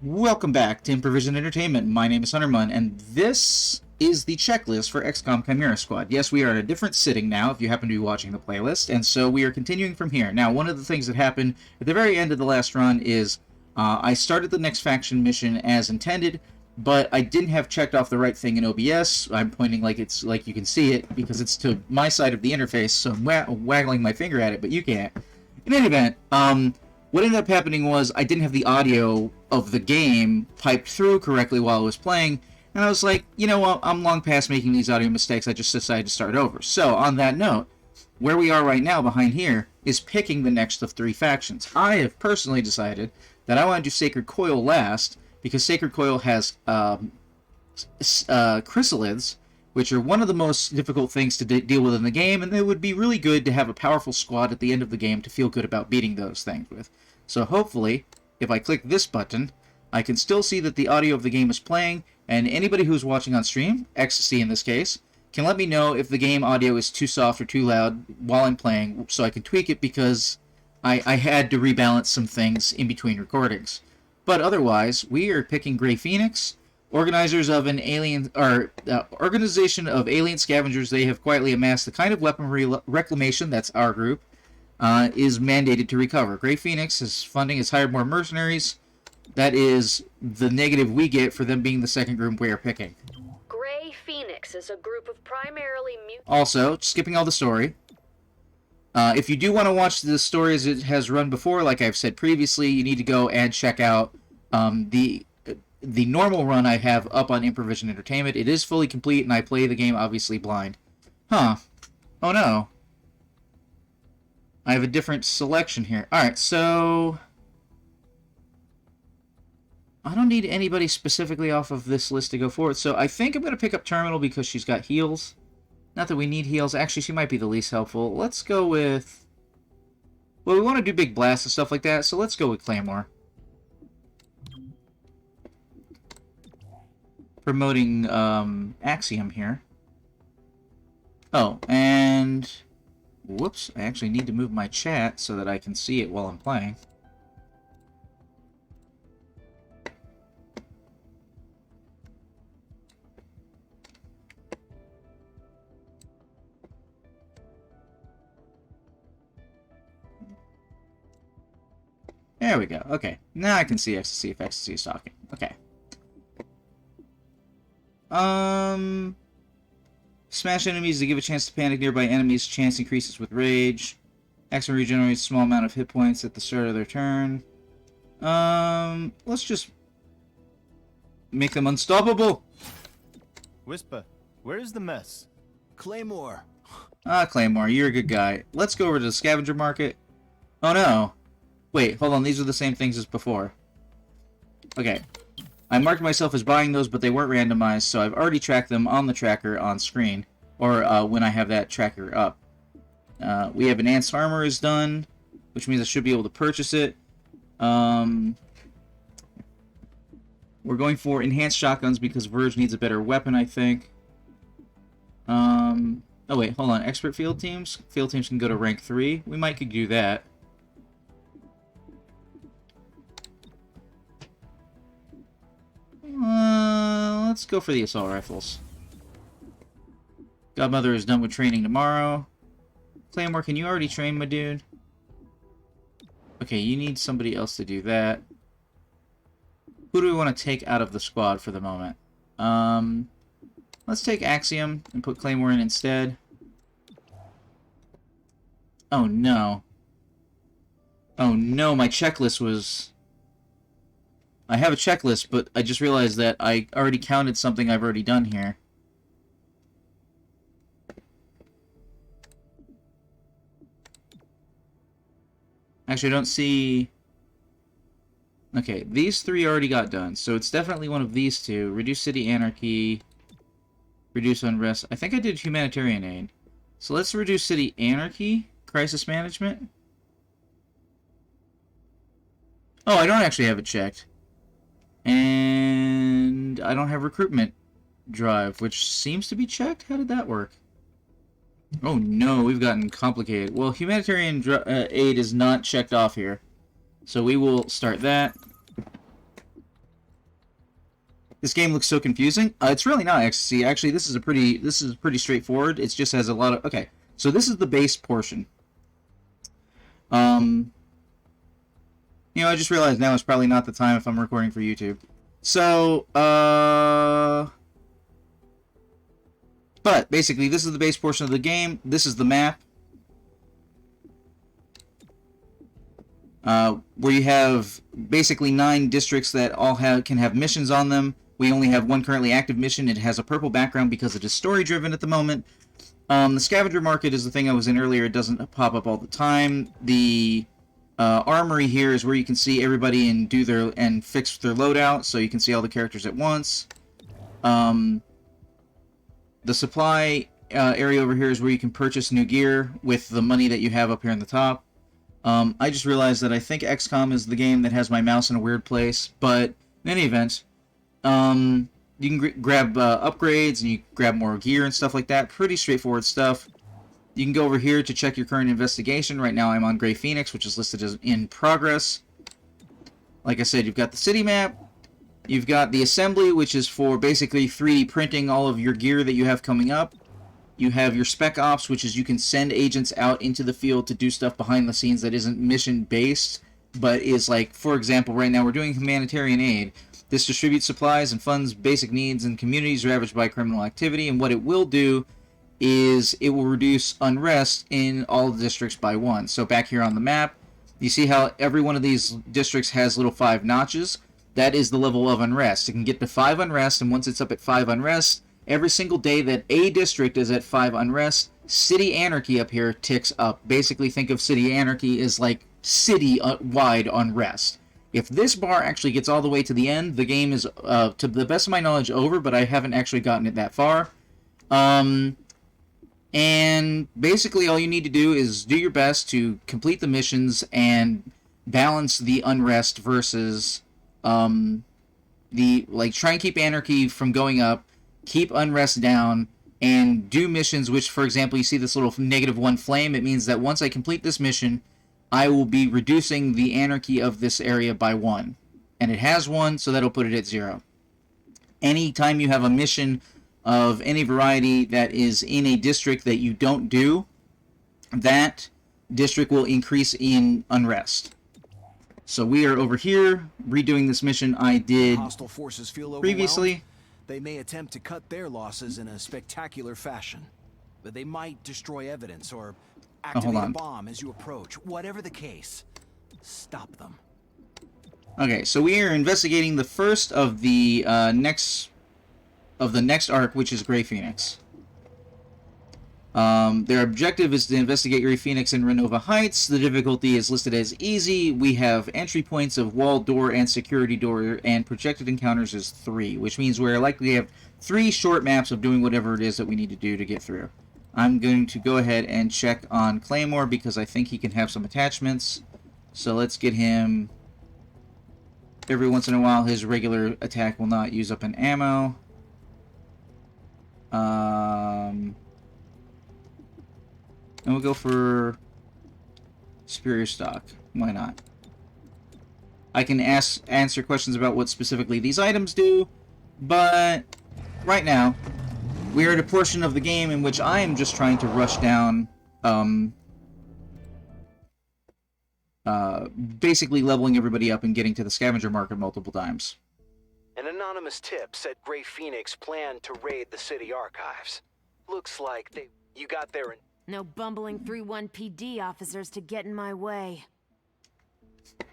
Welcome back to Improvision Entertainment. My name is Huntermun, and this is the checklist for XCOM Chimera Squad. Yes, we are at a different sitting now, if you happen to be watching the playlist, and so we are continuing from here. Now, one of the things that happened at the very end of the last run is I started the next faction mission as intended, but I didn't have checked off the right thing in OBS. I'm pointing like it's like you can see it because it's to my side of the interface, so I'm waggling my finger at it, but you can't. In any event, what ended up happening was I didn't have the audio of the game piped through correctly while I was playing, and I was like, you know what, I'm long past making these audio mistakes, I just decided to start over. So, on that note, where we are right now behind here is picking the next of three factions. I have personally decided that I want to do Sacred Coil last, because Sacred Coil has chrysalids, which are one of the most difficult things to deal with in the game, and it would be really good to have a powerful squad at the end of the game to feel good about beating those things with. So hopefully, if I click this button, I can still see that the audio of the game is playing, and anybody who's watching on stream, XC in this case, can let me know if the game audio is too soft or too loud while I'm playing, so I can tweak it because I had to rebalance some things in between recordings. But otherwise, we are picking Grey Phoenix, organizers of an alien, or organization of alien scavengers. They have quietly amassed the kind of weaponry reclamation, that's our group, is mandated to recover. Grey Phoenix is funding, has hired more mercenaries. That is the negative we get for them being the second group we are picking. Grey Phoenix is a group of primarily Also, skipping all the story, if you do want to watch the story as it has run before, like I've said previously, you need to go and check out the normal run I have up on Improvision Entertainment. It is fully complete, and I play the game obviously blind. Huh. Oh no. I have a different selection here. Alright, so I don't need anybody specifically off of this list to go forward, so I think I'm going to pick up Terminal because she's got heals. Not that we need heals. Actually, she might be the least helpful. Let's go with... Well, we want to do big blasts and stuff like that, so let's go with Claymore. Promoting Axiom here. Oh, and... Whoops, I actually need to move my chat so that I can see it while I'm playing. There we go. Okay. Now I can see XC if XC is talking. Okay. Smash enemies to give a chance to panic nearby enemies. Chance increases with rage. Action regenerates a small amount of hit points at the start of their turn. Let's just make them unstoppable. Whisper, where is the mess? Claymore. Ah, Claymore, you're a good guy. Let's go over to the scavenger market. Oh no. Wait, hold on, these are the same things as before. Okay. I marked myself as buying those, but they weren't randomized, so I've already tracked them on the tracker on screen. Or when I have that tracker up. We have Enhanced Armor is done, which means I should be able to purchase it. We're going for Enhanced Shotguns because Verge needs a better weapon, I think. Oh wait, hold on. Expert Field Teams? Field Teams can go to rank 3. We might could do that. Let's go for the assault rifles. Godmother is done with training tomorrow. Claymore, can you already train, my dude? Okay, you need somebody else to do that. Who do we want to take out of the squad for the moment? Let's take Axiom and put Claymore in instead. Oh no. Oh no, my checklist was... I have a checklist, but I just realized that I already counted something I've already done here. Actually, I don't see... Okay, these three already got done, so it's definitely one of these two. Reduce city anarchy, reduce unrest. I think I did humanitarian aid. So let's reduce city anarchy, crisis management. Oh, I don't actually have it checked. And I don't have recruitment drive, which seems to be checked. How did that work? Oh no, we've gotten complicated. Well, humanitarian aid is not checked off here. So we will start that. This game looks so confusing. It's really not XC. Actually, this is pretty straightforward. It just has a lot of... Okay, so this is the base portion. You know, I just realized now is probably not the time if I'm recording for YouTube. So, but basically, this is the base portion of the game. This is the map. Where you have basically 9 districts that all can have missions on them. We only have one currently active mission. It has a purple background because it is story-driven at the moment. The scavenger market is the thing I was in earlier. It doesn't pop up all the time. The armory here is where you can see everybody and fix their loadout, so you can see all the characters at once. The supply area over here is where you can purchase new gear with the money that you have up here on the top. I just realized that I think XCOM is the game that has my mouse in a weird place, but in any event, you can grab upgrades, and you grab more gear and stuff like that. Pretty straightforward stuff. You can go over here to check your current investigation. Right now I'm on Gray Phoenix, which is listed as in progress. Like I said, you've got the city map. You've got the assembly, which is for basically 3D printing all of your gear that you have coming up. You have your spec ops, which is you can send agents out into the field to do stuff behind the scenes that isn't mission based, but is like, for example, right now we're doing humanitarian aid. This distributes supplies and funds basic needs in communities ravaged by criminal activity, and what it will do is it will reduce unrest in all the districts by 1. So back here on the map, you see how every one of these districts has little 5 notches? That is the level of unrest. It can get to 5 unrest, and once it's up at 5 unrest, every single day that a district is at 5 unrest, city anarchy up here ticks up. Basically, think of city anarchy as like city-wide unrest. If this bar actually gets all the way to the end, the game is, to the best of my knowledge, over, but I haven't actually gotten it that far. And basically all you need to do is do your best to complete the missions and balance the unrest versus try and keep anarchy from going up, keep unrest down, and do missions which, for example, you see this little -1 flame. It means that once I complete this mission, I will be reducing the anarchy of this area by 1. And it has 1, so that'll put it at 0. Anytime you have a mission of any variety that is in a district that you don't do, that district will increase in unrest. So we are over here redoing this mission I did Hostile forces feel previously. They may attempt to cut their losses in a spectacular fashion, but they might destroy evidence or activate a bomb as you approach. Whatever the case, stop them. Okay, so we are investigating the first of the next arc, which is Gray Phoenix. Their objective is to investigate Gray Phoenix in Renova Heights. The difficulty is listed as easy. We have entry points of wall door and security door, and projected encounters is 3, which means we're likely to have 3 short maps of doing whatever it is that we need to do to get through. I'm going to go ahead and check on Claymore because I think he can have some attachments. So let's get him. Every once in a while, his regular attack will not use up an ammo. And we'll go for superior stock. Why not? I can answer questions about what specifically these items do, but right now we are at a portion of the game in which I am just trying to rush down, basically leveling everybody up and getting to the scavenger market multiple times. An anonymous tip said Gray Phoenix planned to raid the city archives. Looks like you got there in... No bumbling 3-1 PD officers to get in my way.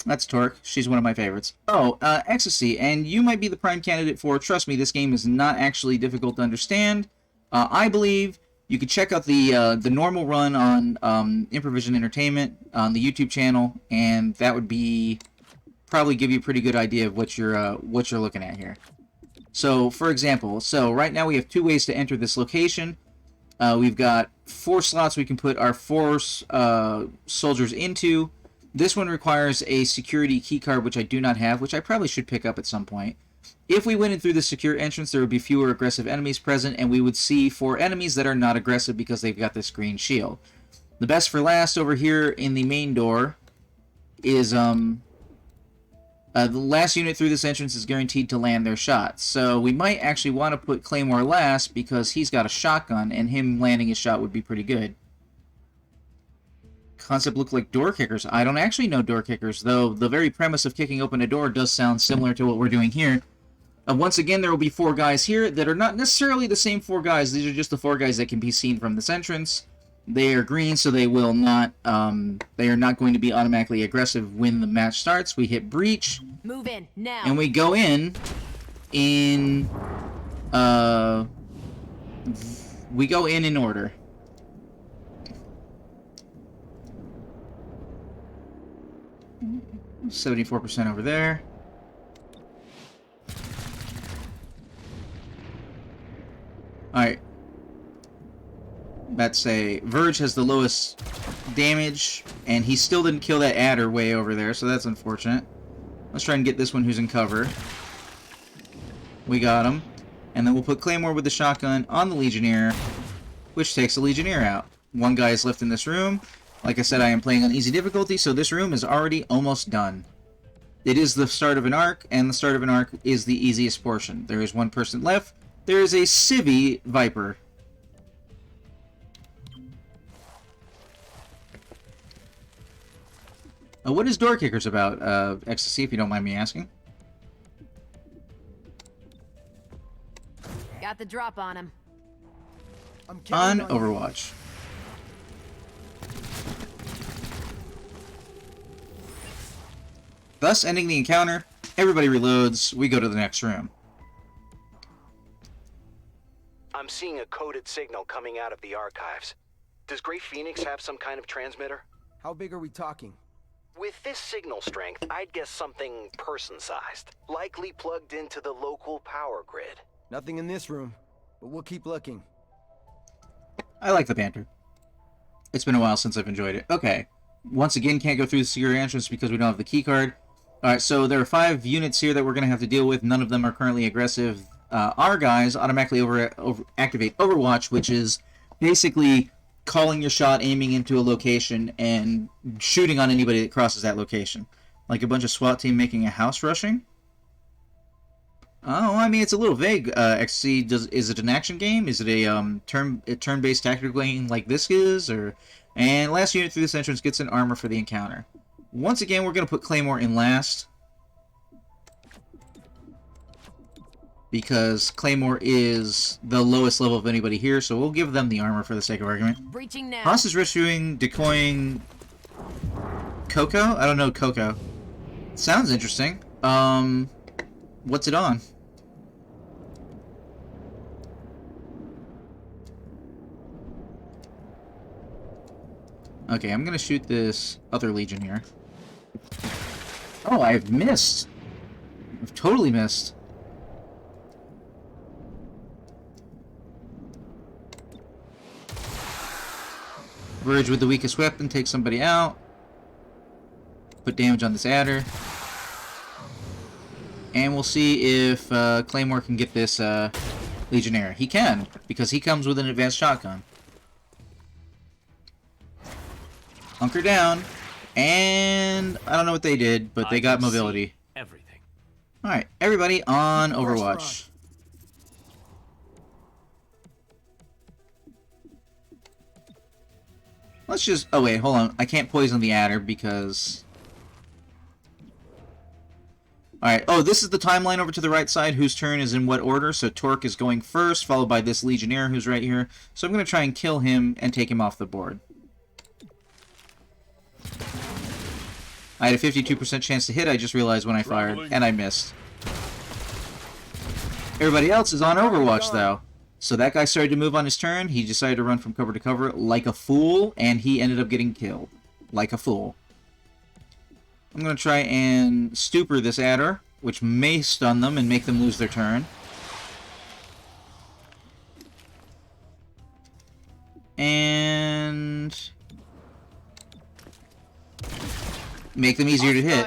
That's Torque. She's one of my favorites. Oh, Ecstasy, and you might be the prime candidate for, trust me, this game is not actually difficult to understand. I believe you could check out the normal run on Improvision Entertainment on the YouTube channel, and that would be probably give you a pretty good idea of what you're looking at here. So, for example, right now we have 2 ways to enter this location. We've got 4 slots we can put our 4 soldiers into. This one requires a security keycard, which I do not have, which I probably should pick up at some point. If we went in through the secure entrance, there would be fewer aggressive enemies present, and we would see 4 enemies that are not aggressive because they've got this green shield. The best for last over here in the main door is The last unit through this entrance is guaranteed to land their shot. So we might actually want to put Claymore last because he's got a shotgun, and him landing his shot would be pretty good. Concept look like door kickers. I don't actually know door kickers, though the very premise of kicking open a door does sound similar to what we're doing here. Once again, there will be 4 guys here that are not necessarily the same 4 guys. These are just the 4 guys that can be seen from this entrance. They are green, so they will not. They are not going to be automatically aggressive when the match starts. We hit breach. Move in now. And we go in. We go in order. %74% over there. Alright. That's a... Verge has the lowest damage, and he still didn't kill that adder way over there, so that's unfortunate. Let's try and get this one who's in cover. We got him. And then we'll put Claymore with the shotgun on the Legionnaire, which takes the Legionnaire out. 1 guy is left in this room. Like I said, I am playing on easy difficulty, so this room is already almost done. It is the start of an arc, and the start of an arc is the easiest portion. There is 1 person left. There is a Civvy Viper. What is Door Kickers about, Ecstasy, if you don't mind me asking? Got the drop on him. On Overwatch. Thus ending the encounter. Everybody reloads. We go to the next room. I'm seeing a coded signal coming out of the archives. Does Grey Phoenix have some kind of transmitter? How big are we talking? With this signal strength, I'd guess something person-sized. Likely plugged into the local power grid. Nothing in this room, but we'll keep looking. I like the banter. It's been a while since I've enjoyed it. Okay. Once again, can't go through the secret entrance because we don't have the key card. Alright, so there are 5 units here that we're going to have to deal with. None of them are currently aggressive. Our guys automatically activate Overwatch, which is basically calling your shot, aiming into a location, and shooting on anybody that crosses that location. Like a bunch of SWAT team making a house rushing? Oh, I mean, it's a little vague. XC, is it an action game? Is it a turn-based tactical game like this is? And last unit through this entrance gets an armor for the encounter. Once again, we're going to put Claymore in last, because Claymore is the lowest level of anybody here, so we'll give them the armor for the sake of argument. Breaching now. Haas is rescuing, decoying Coco? I don't know Coco. Sounds interesting. What's it on? Okay, I'm gonna shoot this other Legion here. Oh, I've missed. I've totally missed. Verge with the weakest weapon takes somebody out. Put damage on this adder. And we'll see if Claymore can get this Legionnaire. He can, because he comes with an advanced shotgun. Hunker down. And I don't know what they did, but they got mobility. Everything. Alright, everybody on Overwatch. Let's just... Oh, wait, hold on. I can't poison the adder because... Alright, oh, this is the timeline over to the right side, whose turn is in what order. So Torque is going first, followed by this Legionnaire who's right here. So I'm going to try and kill him and take him off the board. I had a 52% chance to hit, I just realized when I fired, and I missed. Everybody else is on Overwatch, though. So that guy started to move on his turn, he decided to run from cover to cover like a fool, and he ended up getting killed. Like a fool. I'm going to try and stupor this adder, which may stun them and make them lose their turn. And... make them easier to hit.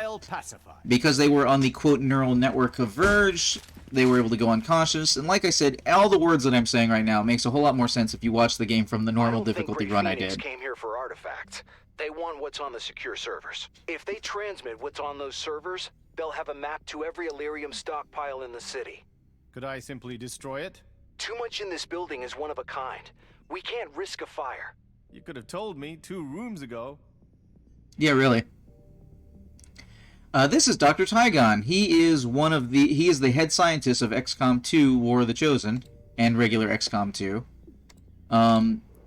Because they were on the, quote, neural network of Verge, they were able to go unconscious. And like I said, all the words that I'm saying right now makes a whole lot more sense if you watch the game from the normal difficulty run I did. Came here for artifacts. They want what's on the secure servers. If they transmit what's on those servers, they'll have a map to every Illyrium stockpile in the city. Could I simply destroy it? Too much in this building is one of a kind. We can't risk a fire. You could have told me 2 rooms ago. Yeah, really. This is Dr. Tygon. He is the head scientist of XCOM 2 War of the Chosen and regular XCOM 2.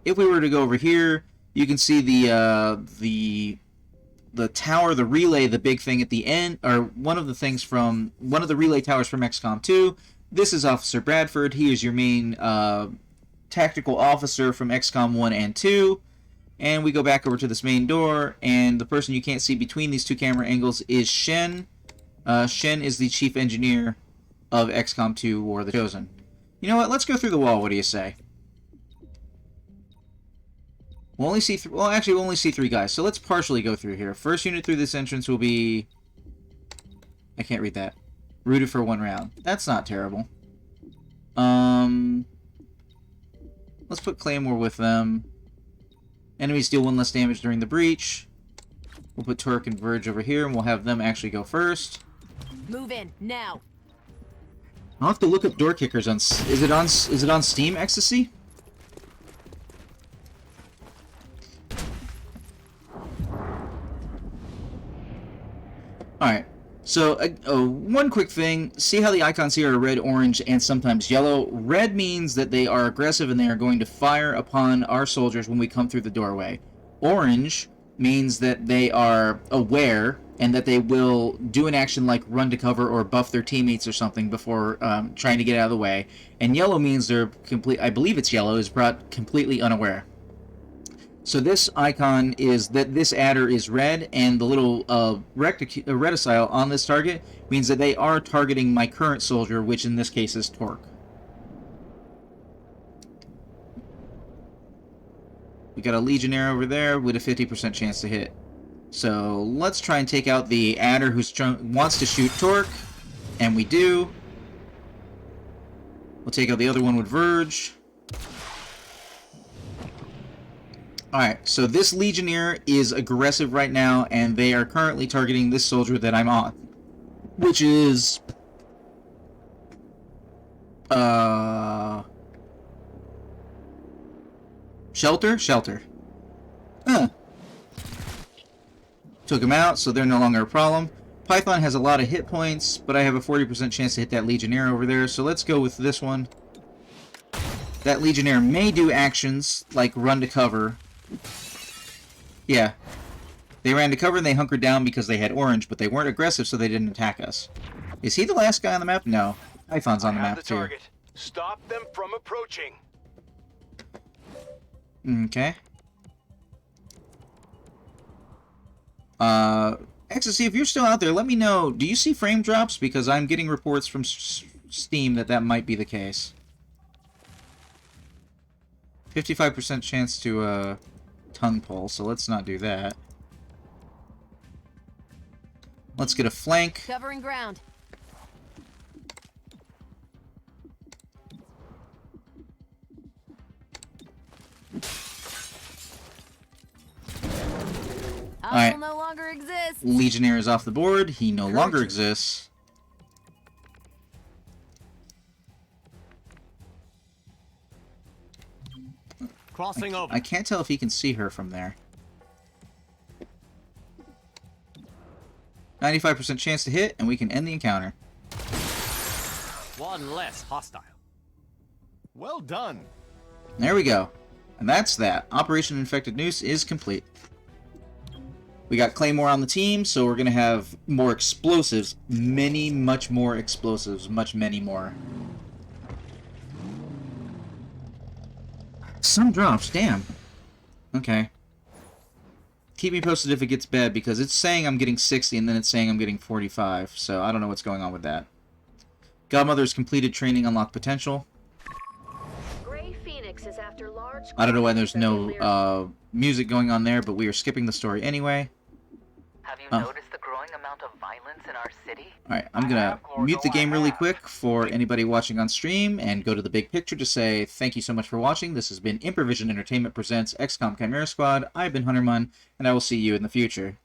If we were to go over here, you can see the tower, the relay, the big thing at the end, or one of the relay towers from XCOM 2. This is Officer Bradford. He is your main tactical officer from XCOM 1 and 2. And we go back over to this main door, and the person you can't see between these 2 camera angles is Shen. Shen is the chief engineer of XCOM 2 War of the Chosen. You know what? Let's go through the wall. What do you say? We'll only see we'll only see 3 guys, so let's partially go through here. First unit through this entrance will be... I can't read that. Rooted for 1 round. That's not terrible. Let's put Claymore with them. Enemies deal 1 less damage during the breach. We'll put Turk and Verge over here, and we'll have them actually go first. Move in now. I'll have to look up door kickers on... Is it on Steam, Ecstasy? Alright, so one quick thing. See how the icons here are red, orange, and sometimes yellow? Red means that they are aggressive and they are going to fire upon our soldiers when we come through the doorway. Orange means that they are aware and that they will do an action like run to cover or buff their teammates or something before trying to get out of the way. And yellow means they're I believe it's yellow, is brought completely unaware. So this icon is that this adder is red, and the little reticile on this target means that they are targeting my current soldier, which in this case is Torque. We got a Legionnaire over there with a 50% chance to hit. So let's try and take out the adder who wants to shoot Torque, and we do. We'll take out the other one with Verge. Alright, so this Legionnaire is aggressive right now, and they are currently targeting this soldier that I'm on. Which is... Shelter? Shelter. Huh. Took him out, so they're no longer a problem. Python has a lot of hit points, but I have a 40% chance to hit that Legionnaire over there, so let's go with this one. That Legionnaire may do actions like run to cover. Yeah. They ran to cover and they hunkered down because they had orange, but they weren't aggressive, so they didn't attack us. Is he the last guy on the map? No. Python's on the map, too. Target. Stop them from approaching. Okay. Ecstasy, if you're still out there, let me know. Do you see frame drops? Because I'm getting reports from Steam that might be the case. 55% chance to, tongue pull, so let's not do that. Let's get a flank. Covering ground. Alright. No longer exists. Legionnaire is off the board. He no longer exists. Crossing over. I can't tell if he can see her from there. 95% chance to hit, and we can end the encounter. One less hostile. Well done. There we go. And that's that. Operation Infected Noose is complete. We got Claymore on the team, so we're going to have more explosives. Much more explosives. Many more. Some drops, damn. Okay. Keep me posted if it gets bad, because it's saying I'm getting 60 and then it's saying I'm getting 45, so I don't know what's going on with that. Godmother's completed training, unlocked potential. Gray Phoenix is after large... I don't know why there's no music going on there, but we are skipping the story anyway. Have you noticed the growing amount of violence in our city? Alright, I'm gonna mute the game really quick for anybody watching on stream and go to the big picture to say thank you so much for watching. This has been Improvision Entertainment presents XCOM Chimera Squad. I've been Huntermun, and I will see you in the future.